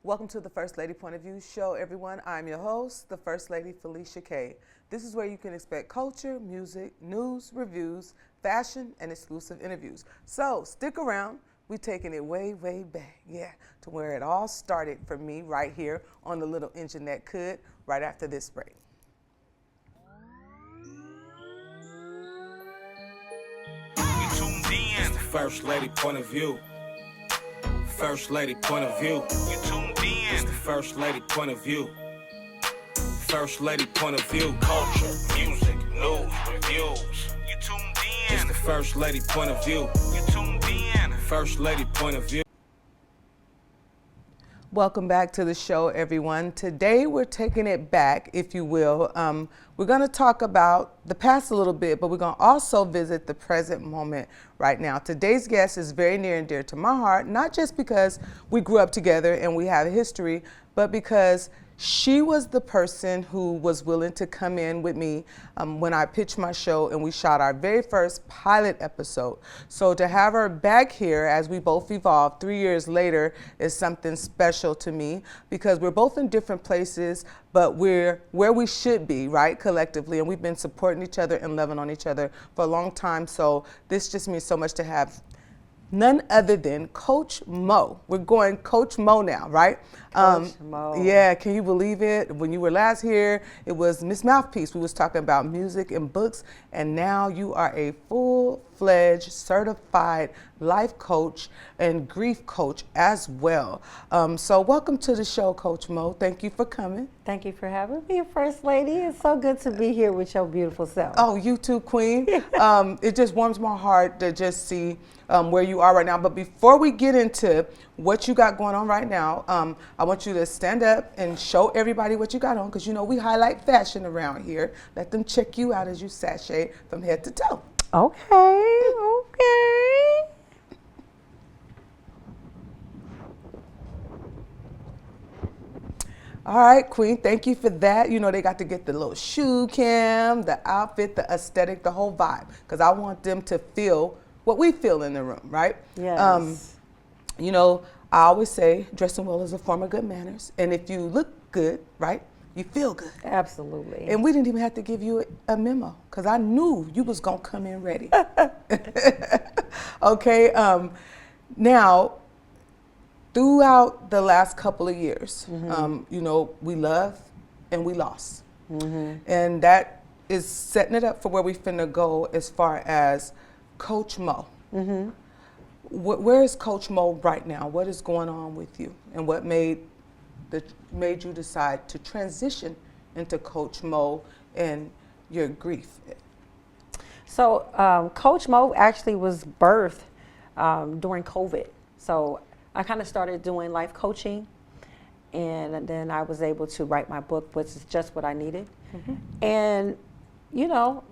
Welcome to the First Lady Point of View show, everyone. I'm your host, the First Lady Felicia K. This is where you can expect culture, music, news, reviews, fashion, and exclusive interviews. So stick around. We're taking it way, way back, to where it all started for me right here on the little engine that could, right after this break. You tuned in. It's the First Lady Point of View. First Lady Point of View. You tuned in. It's the First Lady Point of View. First Lady Point of View. Culture, music, news, reviews. You tuned in. It's the First Lady Point of View. You tuned in. First Lady Point of View. Welcome back to the show, everyone. Today we're taking it back, if you will. We're going to talk about the past a little bit, but we're going to also visit the present moment right now. Today's guest is very near and dear to my heart, not just because we grew up together and we have a history, but because she was the person who was willing to come in with me when I pitched my show and we shot our very first pilot episode. So to have her back here as we both evolved 3 years later is something special to me because we're both in different places, but we're where we should be, right, collectively. And we've been supporting each other and loving on each other for a long time. So this just means so much to have none other than Coach Mo. We're going Coach Mo now, right? Coach Mo. Yeah, can you believe it? When you were last here, it was Miss Mouthpiece. We was talking about music and books, and now you are a full-fledged, certified life coach and grief coach as well. So welcome to the show, Coach Mo. Thank you for coming. Thank you for having me, First Lady. It's so good to be here with your beautiful self. Oh, you too, Queen. It just warms my heart to just see where you are right now. But before we get into what you got going on right now, I want you to stand up and show everybody what you got on, because you know we highlight fashion around here. Let them check you out as you sashay from head to toe. Okay. All right, Queen, thank you for that. You know, they got to get the little shoe cam, the outfit, the aesthetic, the whole vibe, because I want them to feel what we feel in the room, right? Yes. You know, I always say dressing well is a form of good manners. And if you look good, right, you feel good. Absolutely. And we didn't even have to give you a memo, because I knew you was going to come in ready. Okay, now, throughout the last couple of years, you know, we love and we lost. And that is setting it up for where we finna go as far as Coach Mo. Where is Coach Mo right now? What is going on with you? And what made you decide to transition into Coach Mo and your grief? So Coach Mo actually was birthed during COVID. So I kind of started doing life coaching, and then I was able to write my book, which is just what I needed. And, you know,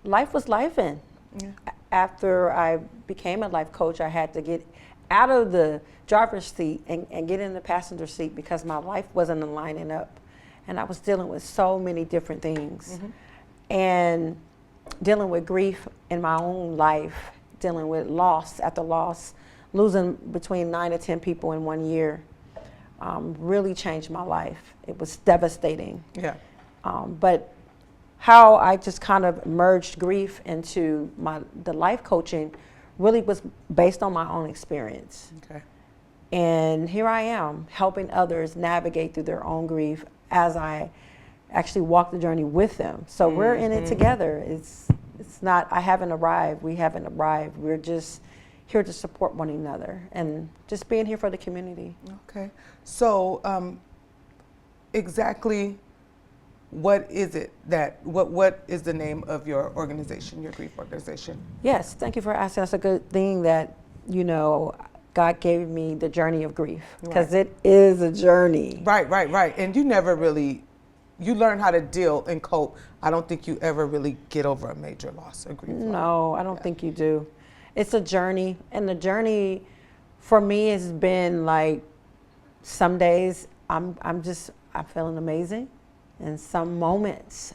life was lifing. Yeah. After I became a life coach, I had to get out of the driver's seat and get in the passenger seat because my life wasn't lining up. And I was dealing with so many different things. And dealing with grief in my own life, dealing with loss after loss, losing between 9 to 10 people in 1 year, really changed my life. It was devastating. Yeah. But how I just kind of merged grief into the life coaching really was based on my own experience. Okay. And here I am helping others navigate through their own grief as I actually walk the journey with them. So we're in it together. It's not, I haven't arrived, we haven't arrived. We're just here to support one another and just being here for the community. Okay. So exactly what is it what is the name of your organization, your grief organization? Yes, thank you for asking. That's a good thing that, you know, God gave me the journey of grief, because it is a journey. Right. And you never really, you learn how to deal and cope. I don't think you ever really get over a major loss or grief. No, I don't think you do. It's a journey, and the journey for me has been like, some days I'm feeling amazing, and some moments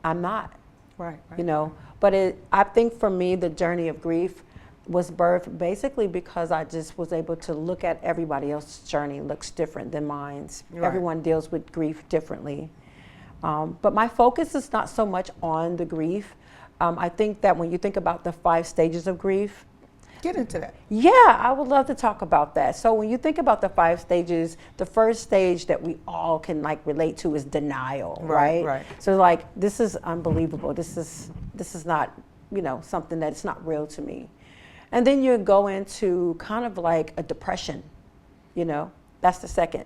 I'm not. Right. You know, but I think for me the journey of grief was birthed basically because I just was able to look at everybody else's journey looks different than mine. Right. Everyone deals with grief differently. But my focus is not so much on the grief. I think that when you think about the 5 stages of grief, Get into that. yeah, I would love to talk about that. So when you think about the 5 stages, the first stage that we all can like relate to is denial, right? Right. So like, this is unbelievable. This is not, something that's not real to me. And then you go into kind of like a depression, that's the second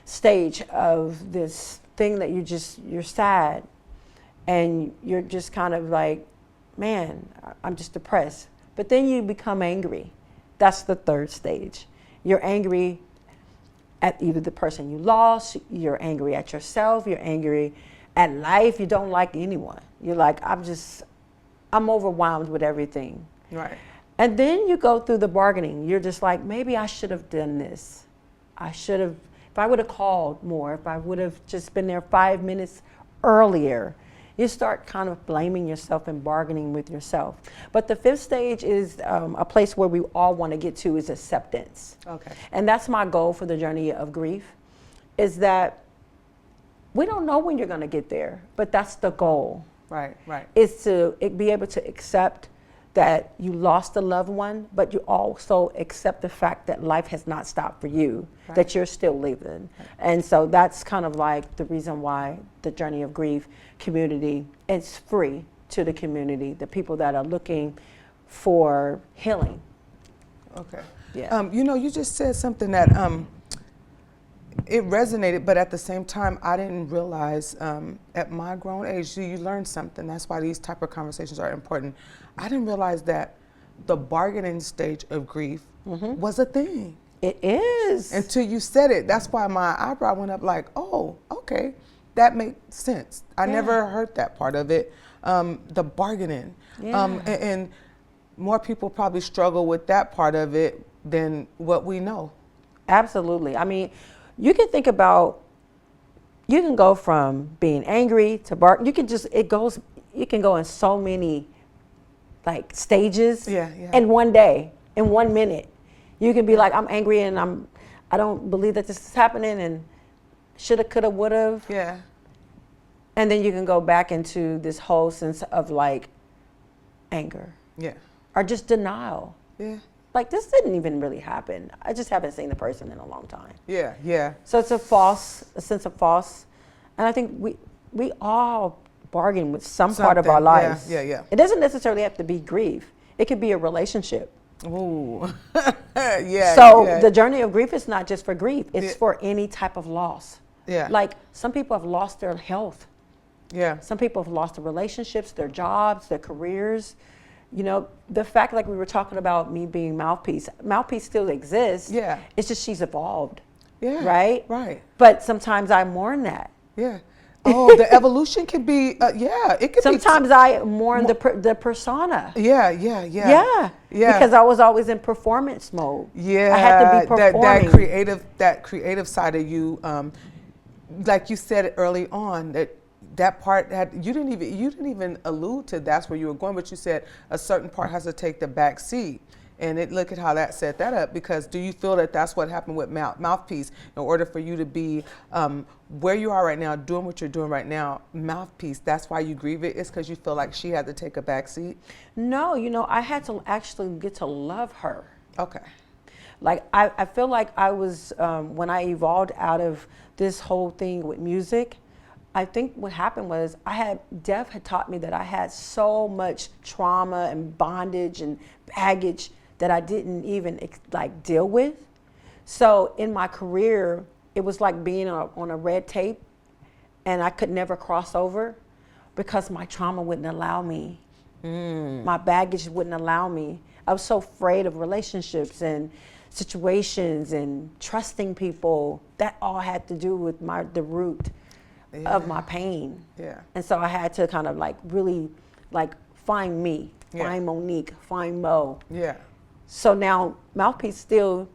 stage of this thing that you're sad and you're just kind of like, man, I'm just depressed. But then you become angry. That's the third stage. You're angry at either the person you lost, you're angry at yourself, you're angry at life, you don't like anyone. You're like, I'm overwhelmed with everything. Right. And then you go through the bargaining. You're just like, maybe I should have done this. If I would have called more, if I would have just been there 5 minutes earlier. You start kind of blaming yourself and bargaining with yourself. But the 5th stage is a place where we all want to get to is acceptance. Okay. And that's my goal for the journey of grief, is that we don't know when you're going to get there, but that's the goal. Right. Is to be able to accept that you lost a loved one, but you also accept the fact that life has not stopped for you, that you're still living. Right. And so that's kind of like the reason why the Journey of Grief community is free to the community, the people that are looking for healing. Okay. Yeah. You just said something that it resonated, but at the same time, I didn't realize at my grown age, you learn something. That's why these type of conversations are important. I didn't realize that the bargaining stage of grief was a thing. It is. Until you said it. That's why my eyebrow went up like, oh, okay, that makes sense. I never heard that part of it, the bargaining. Yeah. And more people probably struggle with that part of it than what we know. Absolutely. I mean, you can think about, you can go from being angry to bark. You can go in so many like stages in one day, in 1 minute. You can be like, I'm angry and I don't believe that this is happening and shoulda, coulda, woulda. Yeah. And then you can go back into this whole sense of like anger. Yeah. Or just denial. Yeah. Like, this didn't even really happen. I just haven't seen the person in a long time. Yeah. So it's a sense of false. And I think we all bargain with some part of our lives. Yeah. It doesn't necessarily have to be grief. It could be a relationship. Ooh. The journey of grief is not just for grief. It's for any type of loss. Yeah. Like, some people have lost their health. Yeah. Some people have lost their relationships, their jobs, their careers. The fact, like we were talking about me being Mouthpiece still exists. Yeah. It's just she's evolved. Yeah. Right. But sometimes I mourn that. Yeah. Oh, the evolution can be, it could sometimes I mourn the persona. Yeah. Because I was always in performance mode. Yeah. I had to be performing. That creative side of you, like you said early on, that part you didn't even allude to that's where you were going, but you said a certain part has to take the back seat. And look at how that set that up, because do you feel that that's what happened with Mouthpiece? In order for you to be where you are right now, doing what you're doing right now, Mouthpiece, that's why you grieve it? It's because you feel like she had to take a back seat? No, I had to actually get to love her. Okay. Like, I feel like I was, when I evolved out of this whole thing with music, I think what happened was Dev had taught me that I had so much trauma and bondage and baggage that I didn't even like deal with. So in my career, it was like being on a red tape, and I could never cross over because my trauma wouldn't allow me. My baggage wouldn't allow me. I was so afraid of relationships and situations and trusting people. That all had to do with the root of my pain. Yeah. And so I had to kind of like really like find me, find Monique, find Mo. Yeah. So now Mouthpiece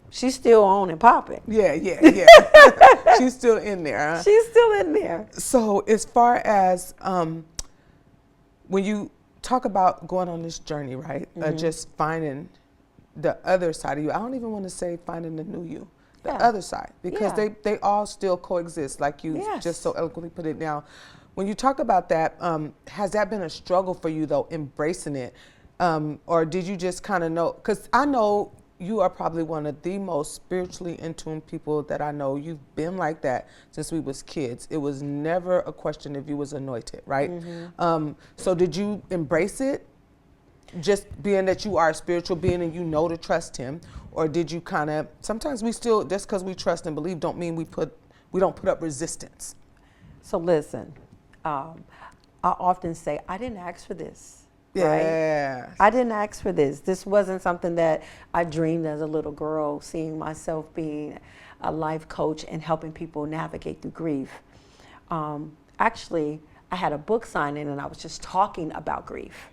she's still on and popping. Yeah. She's still in there, huh? She's still in there. So as far as when you talk about going on this journey, right? Just finding the other side of you. I don't even want to say finding the new you, the Yeah. other side, because Yeah. they all still coexist, like you Yes. just so eloquently put it. Now, when you talk about that, has that been a struggle for you though, embracing it? Or did you just kind of know? Because I know you are probably one of the most spiritually in tune people that I know. You've been like that since we was kids. It was never a question if you was anointed, right? So did you embrace it, just being that you are a spiritual being and you know to trust him? Or did you kind of, sometimes we still, just because we trust and believe don't mean we don't put up resistance. So listen, I often say, I didn't ask for this. Right? Yeah. I didn't ask for this. This wasn't something that I dreamed as a little girl, seeing myself being a life coach and helping people navigate through grief. Actually, I had a book signing and I was just talking about grief.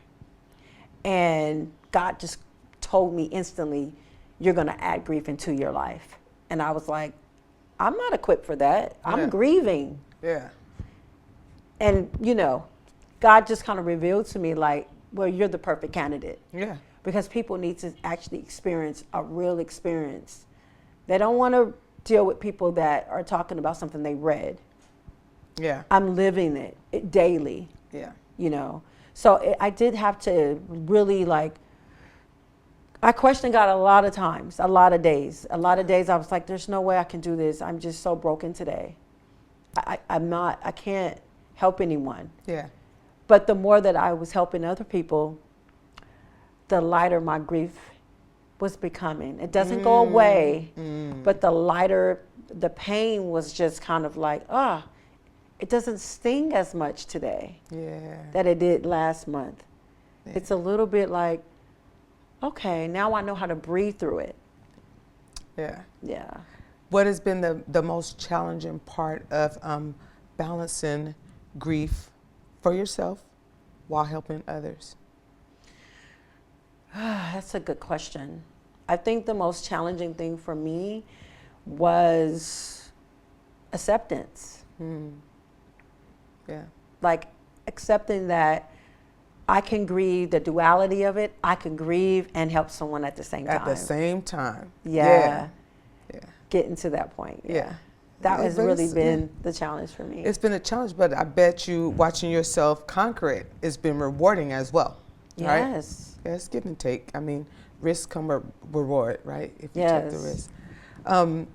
And God just told me instantly, you're going to add grief into your life. And I was like, I'm not equipped for that. Yeah. I'm grieving. Yeah. And, you know, God just kind of revealed to me, like, well, you're the perfect candidate. Yeah. Because people need to actually experience a real experience. They don't want to deal with people that are talking about something they read. Yeah. I'm living it daily, Yeah. you know. So I did have to really, like, I questioned God a lot of times, a lot of days. A lot of days I was like, there's no way I can do this. I'm just so broken today. I can't help anyone. Yeah. But the more that I was helping other people, the lighter my grief was becoming. It doesn't go away, but the lighter, the pain was just kind of like, it doesn't sting as much today that it did last month. Yeah. It's a little bit like, okay, now I know how to breathe through it. Yeah. Yeah. What has been the most challenging part of balancing grief for yourself while helping others? That's a good question. I think the most challenging thing for me was acceptance. Yeah. Like accepting that I can grieve the duality of it. I can grieve and help someone at the same time. At the same time. Yeah. Yeah. Getting to that point. Yeah. That has But really it's- been the challenge for me. It's been a challenge, but I bet you watching yourself conquer it has been rewarding as well. Right? Yes. Yeah, it's give and take. I mean, risk come a reward, right? If you take the Yes. risk.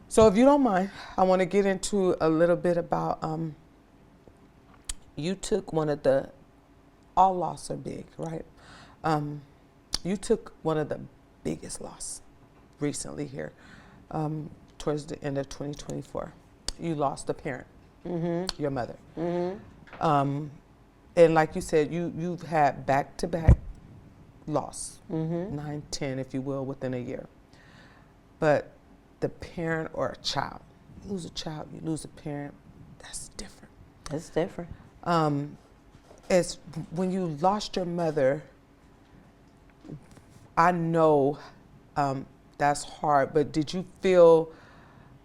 So if you don't mind, I want to get into a little bit about you took one of the, all loss are big, right? You took one of the biggest loss recently here, towards the end of 2024. You lost a parent, your mother. And like you said, you've had back-to-back loss, 9, 10, if you will, within a year. But the parent or a child, you lose a child, you lose a parent, that's different. It's different. It's when you lost your mother, I know that's hard, but did you feel,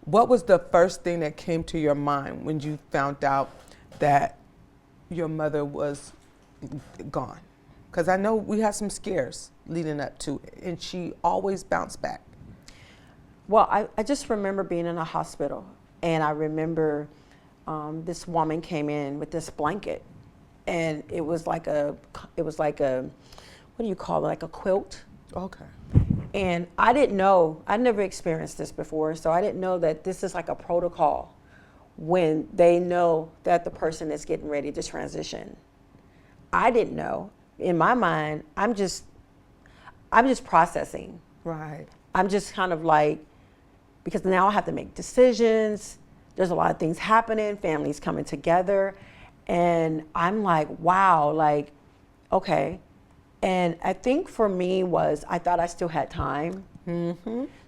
what was the first thing that came to your mind when you found out that your mother was gone? Because I know we had some scares leading up to it, and she always bounced back. Well, I just remember being in a hospital, and I remember this woman came in with this blanket, and it was like a, what do you call it, like a quilt? Okay. And I didn't know, I never experienced this before, so I didn't know that this is like a protocol when they know that the person is getting ready to transition. I didn't know. In my mind, I'm just processing. Right. I'm just kind of like, because now I have to make decisions. There's a lot of things happening, families coming together. And I'm like, wow, like, okay. And I think for me was, I thought I still had time.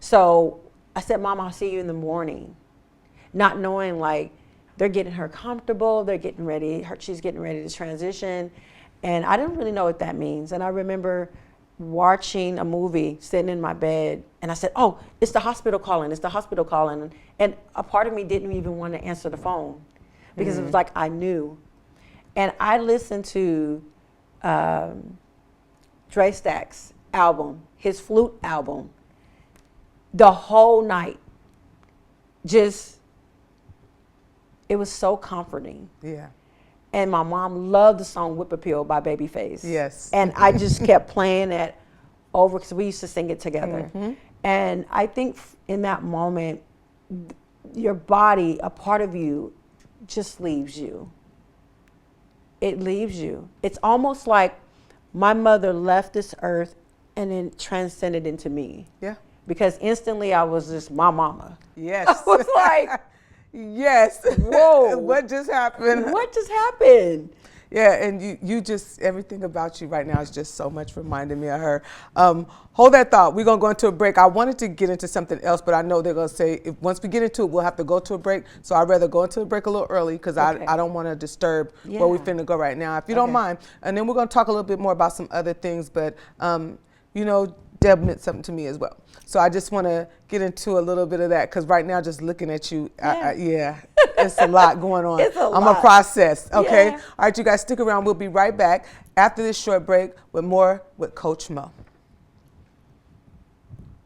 So I said, Mom, I'll see you in the morning. Not knowing, like, they're getting her comfortable, they're getting ready, she's getting ready to transition. And I didn't really know what that means. And I remember watching a movie, sitting in my bed, and I said, oh, it's the hospital calling, it's the hospital calling. And a part of me didn't even want to answer the phone because it was like I knew. And I listened to Dre Stack's album, his flute album, the whole night. Just, it was so comforting. Yeah. And my mom loved the song Whip Appeal by Babyface. Yes. And I just kept playing it over because we used to sing it together. Mm-hmm. And I think in that moment, your body, a part of you, just leaves you. It leaves you. It's almost like my mother left this earth and then transcended into me. Yeah. Because instantly I was just my mama. Yes. I was like, yes. whoa. What just happened? What just happened? Yeah, and you just, everything about you right now is just so much reminding me of her. Hold that thought. We're going to go into a break. I wanted to get into something else, but I know they're going to say, once we get into it, we'll have to go to a break. So I'd rather go into a break a little early because Okay. I don't want to disturb where we finna go right now, if you don't mind. And then we're going to talk a little bit more about some other things, but, you know, Deb meant something to me as well. So I just want to get into a little bit of that because right now, just looking at you, it's a lot going on. It's a I'm lot. a process, okay? Yeah. All right, you guys stick around. We'll be right back after this short break with more with Coach Mo.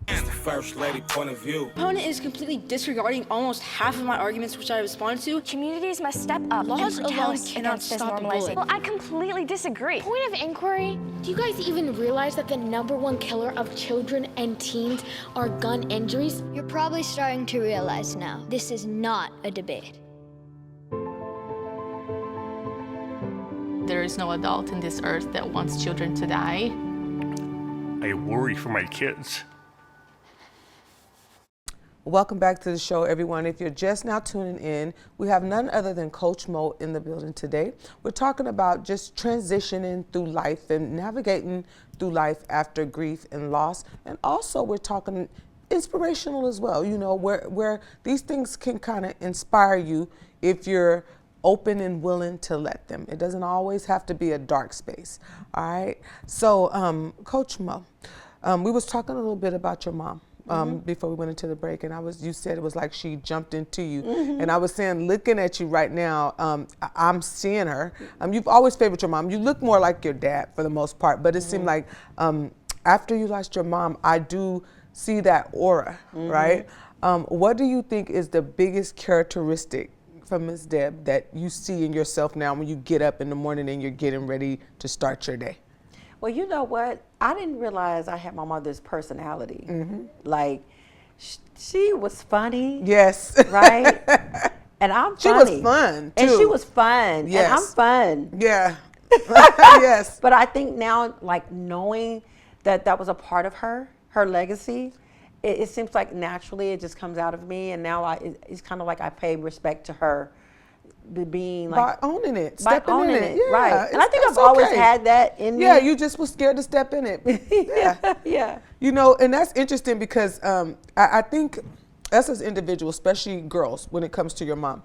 It's the first lady point of view. Opponent is completely disregarding almost half of my arguments which I responded to. Communities must step up Laws and alone protest cannot against this stop a normalizing. bullet. Well, I completely disagree. Point of inquiry, do you guys even realize that the #1 killer of children and teens are gun injuries? You're probably starting to realize now, this is not a debate. There is no adult in this earth that wants children to die. I worry for my kids. Welcome back to the show, everyone. If you're just now tuning in, we have none other than Coach Mo in the building today. We're talking about just transitioning through life and navigating through life after grief and loss. And also we're talking inspirational as well, you know, where these things can kind of inspire you if you're open and willing to let them. It doesn't always have to be a dark space, all right? So, Coach Mo, we was talking a little bit about your mom. Before we went into the break, and you said it was like she jumped into you, and I was saying, looking at you right now, I'm seeing her. You've always favored your mom. You look more like your dad for the most part, but it seemed like after you lost your mom, I do see that aura, right? What do you think is the biggest characteristic from Ms. Deb that you see in yourself now when you get up in the morning and you're getting ready to start your day? Well, you know what? I didn't realize I had my mother's personality. Like, she was funny. Yes. Right? And I'm She funny. was fun, And too. she was fun. Yes. And I'm fun. Yeah. Yes. But I think now, like, knowing that that was a part of her legacy, it seems like naturally it just comes out of me. And now it's kind of like I pay respect to her. Being like by owning it, by stepping owning in it, Yeah, right? And I think that's I've always okay. had that in me. Yeah, you just was scared to step in it. Yeah, Yeah. You know, and that's interesting because I think us as individuals, especially girls, when it comes to your mom,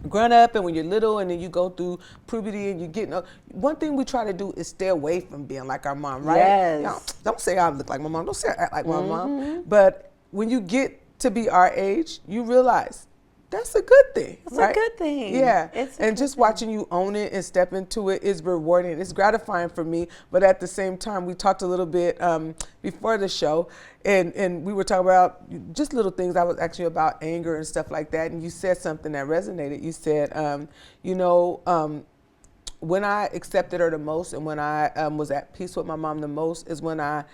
growing up and when you're little and then you go through puberty and you get, one thing we try to do is stay away from being like our mom, right? Yes. You know, don't say I look like my mom. Don't say I act like my mom. But when you get to be our age, you realize that's a good thing. It's right? a good thing. Yeah. It's a And good just thing. watching you own it and step into it is rewarding. It's gratifying for me. But at the same time, we talked a little bit before the show, and we were talking about just little things. I was actually about anger and stuff like that. And you said something that resonated. You said, when I accepted her the most and when I was at peace with my mom the most is when I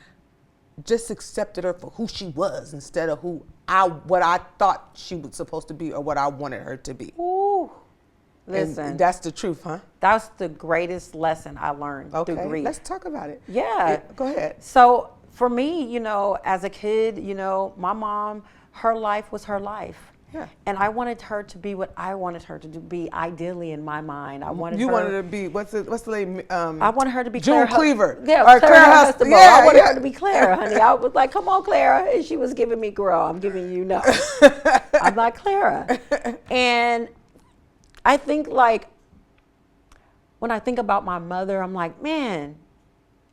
just accepted her for who she was instead of what I thought she was supposed to be or what I wanted her to be. Ooh. Listen. And that's the truth, huh? That's the greatest lesson I learned through Okay, grief. let's talk about it. Yeah. Go ahead. So for me, as a kid, my mom, her life was her life. Yeah. And I wanted her to be what I wanted her to be, ideally in my mind. I wanted You her. wanted her to be what's the lady? I wanted her to be June Claire Cleaver. Yeah, Or Claire Claire Huxtable. Yeah, I wanted yeah. her to be Claire, honey. I was like, "Come on, Clara," and she was giving me, "Girl, I'm giving you no." I'm not Clara. And I think when I think about my mother, I'm like, man,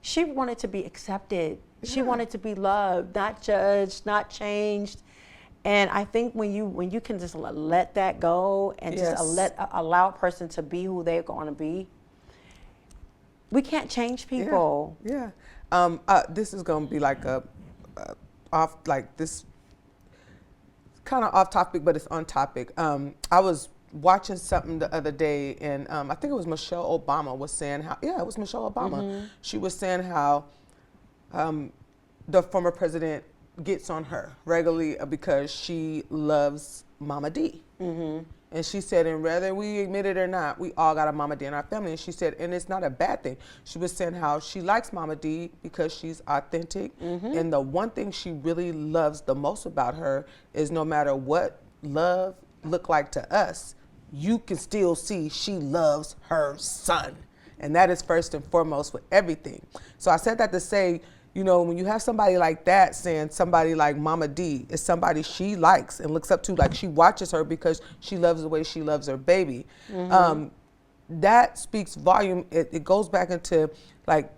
she wanted to be accepted. She wanted to be loved, not judged, not changed. And I think when you can just let that go and Yes. just allow a person to be who they're going to be, We can't change people. Yeah. This is gonna be like a off, like this kind of off topic, but it's on topic. I was watching something the other day, and I think it was Michelle Obama was saying how, yeah, it was Michelle Obama. She was saying how the former president gets on her regularly because she loves Mama D. And she said, and whether we admit it or not, we all got a Mama D in our family. And she said, and it's not a bad thing. She was saying how she likes Mama D because she's authentic. And the one thing she really loves the most about her is no matter what love look like to us, you can still see she loves her son. And that is first and foremost with everything. So I said that to say, you know, when you have somebody like that saying somebody like Mama D is somebody she likes and looks up to, like she watches her because she loves the way she loves her baby, that speaks volume. It goes back into like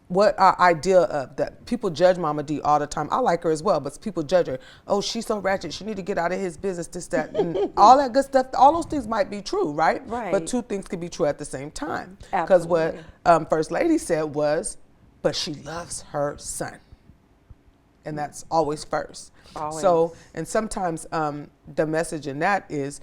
what our idea of that. People judge Mama D all the time. I like her as well, but people judge her. Oh, she's so ratchet. She need to get out of his business, this, that, and all that good stuff. All those things might be true, right? Right. But two things can be true at the same time. Because what First Lady said was, but she loves her son. And that's always first. Always. So, and sometimes the message in that is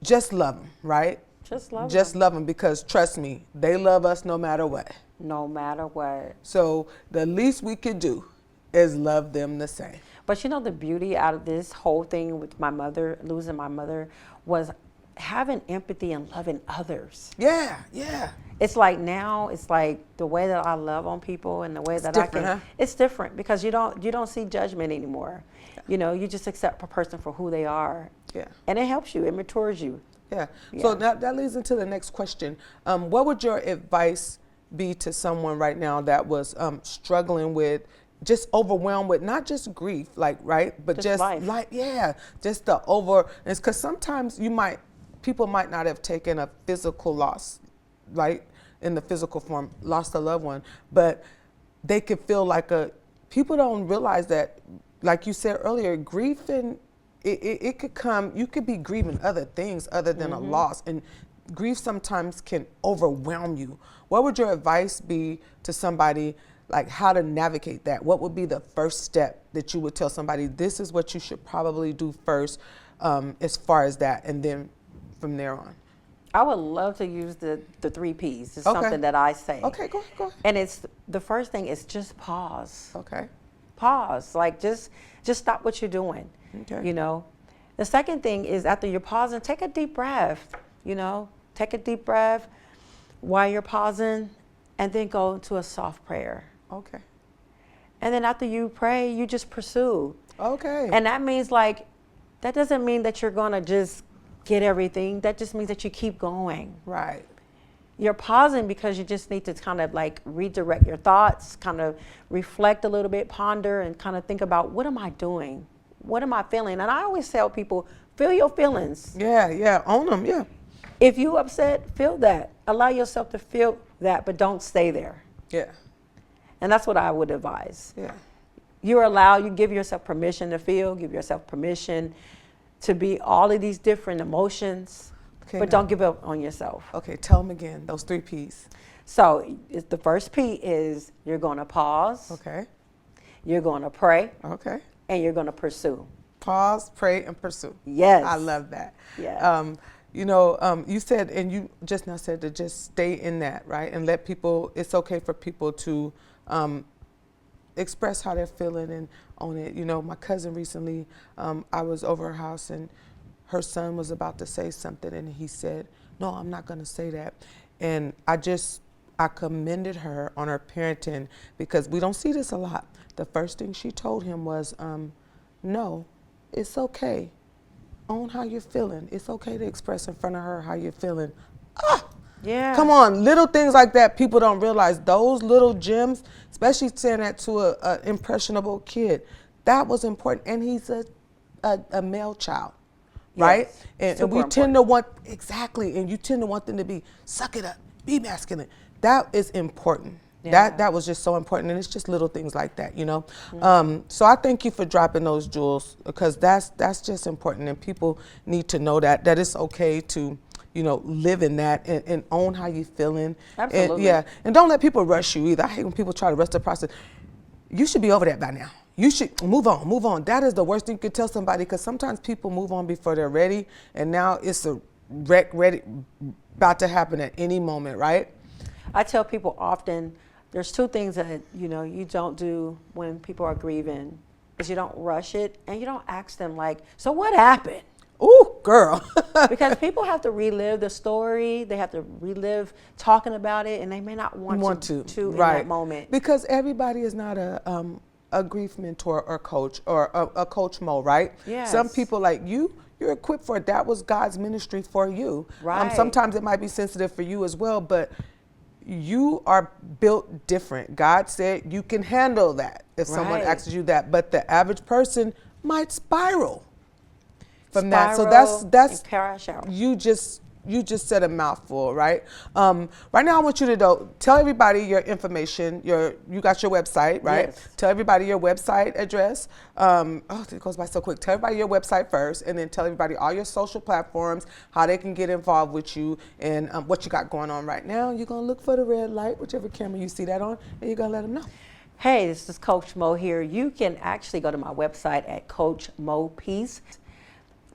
just love them, right? Just love Just them. love them, because trust me, they love us no matter what. No matter what. So the least we could do is love them the same. But you know, the beauty out of this whole thing with my mother, losing my mother, was having empathy and loving others. Yeah, yeah. It's like now, it's like the way that I love on people and the way that I can, different, huh? it's different because you don't see judgment anymore. You know, you just accept a person for who they are. Yeah. And it helps you, it matures you. Yeah. So that leads into the next question. What would your advice be to someone right now that was struggling with, just overwhelmed with not just grief, like, right, but just life. like, yeah, just the over. It's because sometimes people might not have taken a physical loss, right, in the physical form, lost a loved one, but they could feel like people don't realize that, like you said earlier, grief and it could come, you could be grieving other things other than a loss, and grief sometimes can overwhelm you. What would your advice be to somebody, like how to navigate that? What would be the first step that you would tell somebody, this is what you should probably do first, as far as that, and then from there on? I would love to use the 3 Ps. It's Okay. something that I say. Okay, go ahead. And it's, the first thing is just pause. Okay. Pause, like just stop what you're doing. Okay. You know, the second thing is after you're pausing, take a deep breath. You know, take a deep breath while you're pausing, and then go into a soft prayer. Okay. And then after you pray, you just pursue. Okay. And that means, like, that doesn't mean that you're gonna just get everything. That just means that you keep going. Right. You're pausing because you just need to kind of like redirect your thoughts, kind of reflect a little bit, ponder, and kind of think about, what am I doing? What am I feeling? And I always tell people, feel your feelings. Yeah, own them, yeah. If you upset, feel that. Allow yourself to feel that, but don't stay there. Yeah. And that's what I would advise. Yeah. You give yourself permission to feel, give yourself permission to be all of these different emotions, Okay, but now- don't give up on yourself. Okay, tell them again, those 3 Ps. So the first P is you're going to pause, Okay. you're going to pray, Okay. and you're going to pursue. Pause, pray, and pursue. Yes. I love that. Yeah. You said, and you just now said to just stay in that, right? And let people, it's okay for people to express how they're feeling and own it. You know, my cousin recently, I was over her house and her son was about to say something and he said, no, I'm not going to say that. And I commended her on her parenting, because we don't see this a lot. The first thing she told him was, no, it's okay. Own how you're feeling. It's okay to express in front of her how you're feeling. Yeah. Come on, little things like that, people don't realize. Those little gems, especially saying that to a impressionable kid, that was important. And he's a male child, right? Yes, And we tend to want, exactly, and you tend to want them to be, suck it up, be masculine. That is important. Yeah. That was just so important, and it's just little things like that, you know. So I thank you for dropping those jewels, because that's just important, and people need to know that it's okay to live in that and own how you feeling. Absolutely. And don't let people rush you either. I hate when people try to rush the process. You should be over that by now. You should move on. That is the worst thing you could tell somebody, because sometimes people move on before they're ready, and now it's a wreck ready, about to happen at any moment, right? I tell people often, there's two things that you don't do when people are grieving, is you don't rush it, and you don't ask them like, so what happened? Ooh, girl. Because people have to relive the story, they have to relive talking about it, and they may not want to in that moment. Because everybody is not a grief mentor or coach or a coach mo, right? Yes. Some people like you're equipped for it. That was God's ministry for you. Right. Sometimes it might be sensitive for you as well, but you are built different. God said you can handle that if someone asks you that, but the average person might spiral from that. So that's crash out. You just said a mouthful, right? Right now I want you to tell everybody your information. You got your website, right? Yes. Tell everybody your website address. It goes by so quick. Tell everybody your website first, and then tell everybody all your social platforms, how they can get involved with you, and what you got going on right now. You're gonna look for the red light, whichever camera you see that on, and you're gonna let them know. Hey, this is Coach Mo here. You can actually go to my website at Coach Mo Peace.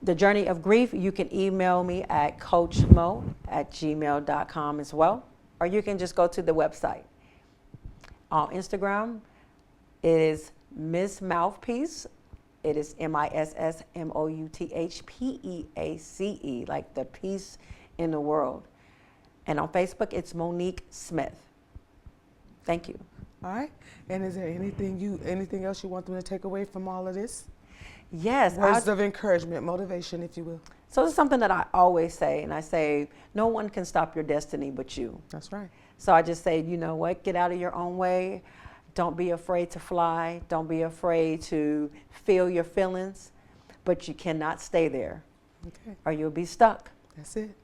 The Journey of Grief, you can email me at coachmo@gmail.com as well, or you can just go to the website. On Instagram, it is Miss Mouthpiece. It is MISSMOUTHPEACE, like the peace in the world. And on Facebook, it's Monique Smith. Thank you. All right. And is there anything else you want them to take away from all of this? Yes. Words of encouragement, motivation, if you will. So it's something that I always say, and I say, no one can stop your destiny but you. That's right. So I just say, you know what, get out of your own way. Don't be afraid to fly. Don't be afraid to feel your feelings, but you cannot stay there, or you'll be stuck. That's it.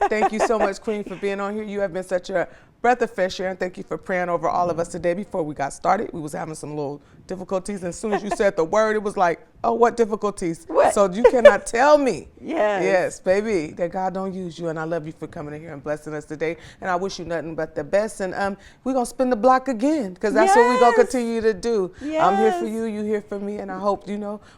Thank you so much, Queen, for being on here. You have been such a breath of fresh air, and thank you for praying over all of us today. Before we got started, we was having some little difficulties, and as soon as you said the word, it was like, oh, what difficulties? What? So you cannot tell me. Yes, baby, that God don't use you, and I love you for coming in here and blessing us today, and I wish you nothing but the best, and we're going to spin the block again, because that's what we're going to continue to do. I'm here for you, you here for me, and I hope,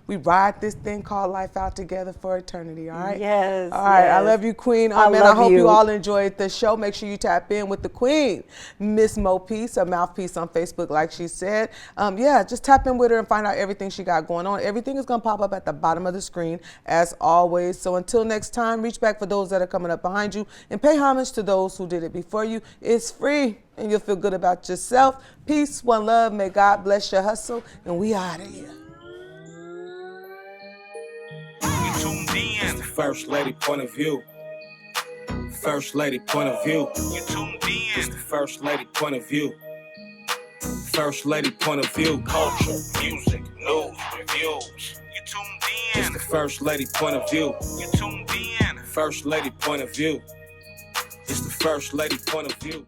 we ride this thing called life out together for eternity, all right? Yes. All right, I love you, Queen. I hope you all enjoyed the show. Make sure you tap in with the Queen, Miss Mo Peace, a mouthpiece on Facebook, like she said. Just tap in with her and find out everything she got going on. Everything is going to pop up at the bottom of the screen, as always. So until next time, reach back for those that are coming up behind you and pay homage to those who did it before you. It's free, and you'll feel good about yourself. Peace, one love. May God bless your hustle, and we out of here. You tuned in. It's the First Lady point of view. First Lady point of view. You tuned in. It's the First Lady point of view. First Lady point of view. Culture, music, news, reviews. You tuned in. It's the First Lady point of view. You tuned in. First Lady point of view. It's the First Lady point of view.